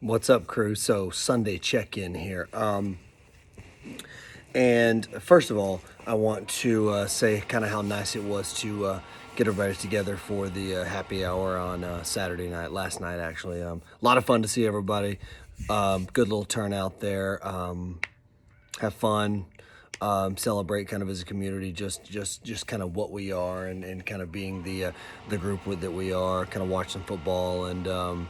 What's up, crew? So Sunday check-in here. And first of all, I want to say kind of how nice it was to get everybody together for the happy hour on Saturday night, last night actually. A lot of fun to see everybody. Good little turnout there. Have fun. Celebrate kind of as a community, just kind of what we are, and kind of being the group that we are. Kind of watch some football and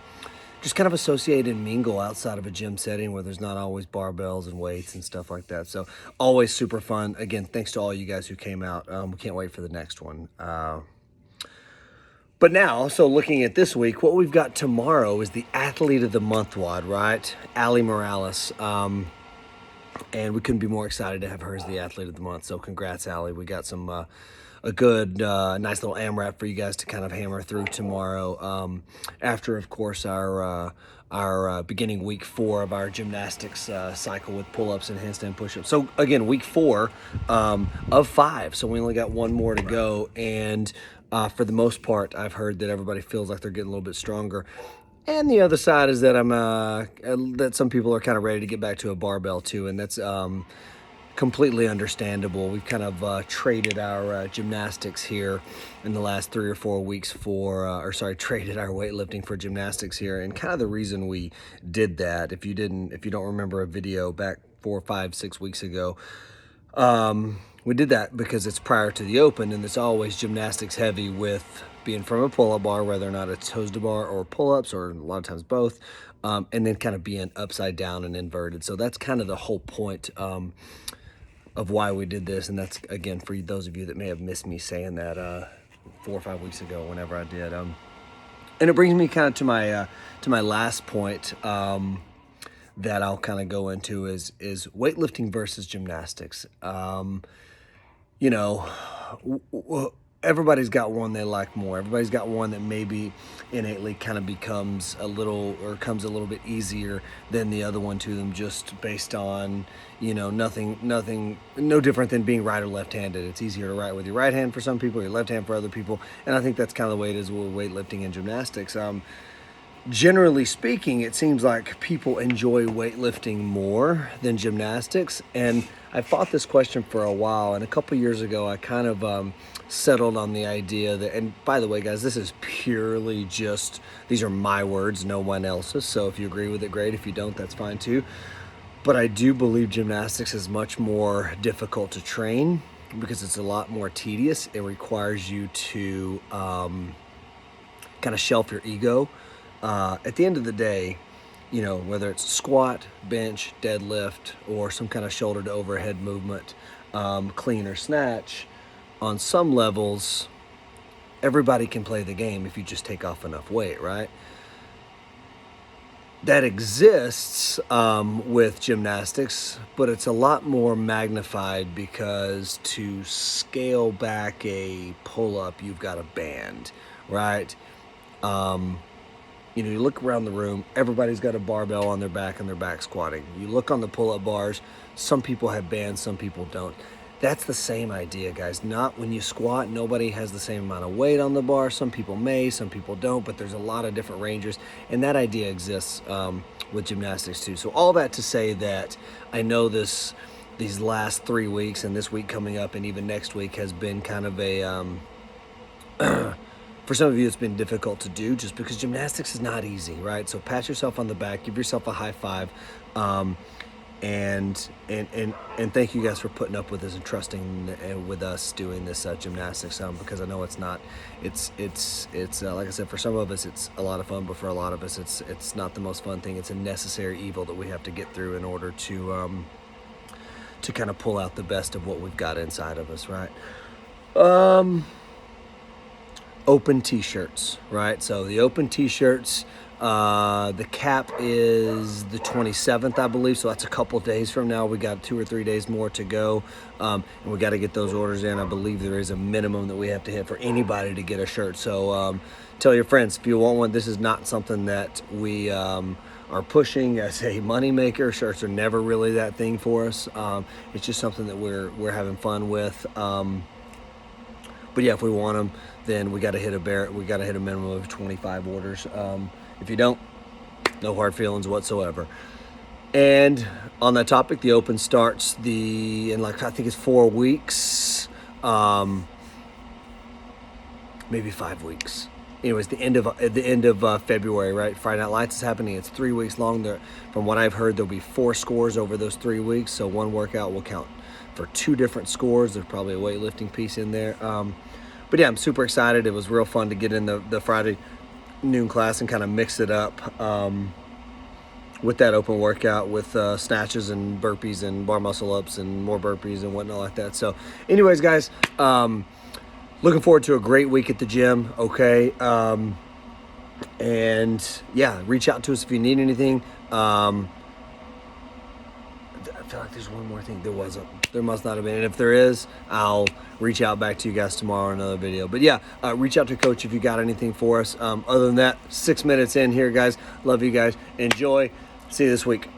just kind of associate and mingle outside of a gym setting where there's not always barbells and weights and stuff like that. So always super fun. Again, thanks to all you guys who came out. We can't wait for the next one. But now, so looking at this week, what we've got tomorrow is the Athlete of the Month WOD, right? Allie Morales. And we couldn't be more excited to have her as the Athlete of the Month. So congrats, Allie. We got some a good, nice little AMRAP for you guys to kind of hammer through tomorrow. After, of course, our beginning week 4 of our gymnastics cycle with pull-ups and handstand push-ups. So again, week 4 of 5. So we only got one more to go. And for the most part, I've heard that everybody feels like they're getting a little bit stronger. And the other side is that that some people are kind of ready to get back to a barbell too, and that's completely understandable. We've kind of traded our gymnastics here in the last 3 or 4 weeks traded our weightlifting for gymnastics here. And kind of the reason we did that, if you don't remember a video back 4, 5, 6 weeks ago, we did that because it's prior to the open, and it's always gymnastics heavy with being from a pull-up bar, whether or not it's toes to bar or pull-ups, or a lot of times both, and then kind of being upside down and inverted. So that's kind of the whole point of why we did this. And that's, again, for those of you that may have missed me saying that 4 or 5 weeks ago, whenever I did. And it brings me kind of to my last point that I'll kind of go into is weightlifting versus gymnastics. Everybody's got one they like more. Everybody's got one that maybe innately kind of comes a little bit easier than the other one to them, just based on, no different than being right or left-handed. It's easier to write with your right hand for some people, your left hand for other people. And I think that's kind of the way it is with weightlifting and gymnastics. Generally speaking, it seems like people enjoy weightlifting more than gymnastics. And I fought this question for a while, and a couple years ago I kind of settled on the idea that, and by the way, guys, this is purely just, these are my words, no one else's. So if you agree with it, great. If you don't, that's fine too. But I do believe gymnastics is much more difficult to train because it's a lot more tedious. It requires you to kind of shelf your ego. At the end of the day, whether it's squat, bench, deadlift, or some kind of shoulder to overhead movement, clean or snatch, on some levels, everybody can play the game if you just take off enough weight, right? That exists with gymnastics, but it's a lot more magnified because to scale back a pull-up, you've got a band, right? You look around the room, everybody's got a barbell on their back and they're back squatting. You look on the pull-up bars, some people have bands, some people don't. That's the same idea, guys. Not when you squat, nobody has the same amount of weight on the bar. Some people may, some people don't, but there's a lot of different ranges, and that idea exists with gymnastics too. So all that to say that I know these last 3 weeks and this week coming up and even next week has been kind of a... For some of you, it's been difficult to do just because gymnastics is not easy, right? So pat yourself on the back, give yourself a high five, and thank you guys for putting up with us and trusting with us doing this gymnastics, because I know it's not, it's like I said, for some of us it's a lot of fun, but for a lot of us it's not the most fun thing. It's a necessary evil that we have to get through in order to kind of pull out the best of what we've got inside of us, right? Open t-shirts, right? So the open t-shirts, the cap is the 27th, I believe. So that's a couple days from now. We got 2 or 3 days more to go. And we got to get those orders in. I believe there is a minimum that we have to hit for anybody to get a shirt. So tell your friends if you want one. This is not something that we are pushing as a moneymaker. Shirts are never really that thing for us. It's just something that we're having fun with. But yeah, if we want them, then we got to hit a minimum of 25 orders. If you don't, No hard feelings whatsoever. And on that topic, the Open starts in like, I think it's 4 weeks, maybe 5 weeks. Anyways, the end of February, right? Friday Night Lights is happening. It's 3 weeks long. From what I've heard, there'll be 4 scores over those 3 weeks. So one workout will count for 2 different scores. There's probably a weightlifting piece in there. But yeah, I'm super excited. It was real fun to get in the Friday noon class and kind of mix it up with that open workout with snatches and burpees and bar muscle ups and more burpees and whatnot like that. So anyways, guys, looking forward to a great week at the gym, okay? And yeah, reach out to us if you need anything. I feel like there's one more thing. There must not have been. And if there is, I'll reach out back to you guys tomorrow in another video. But yeah, reach out to Coach if you got anything for us. Other than that, 6 minutes in here, guys. Love you guys. Enjoy. See you this week.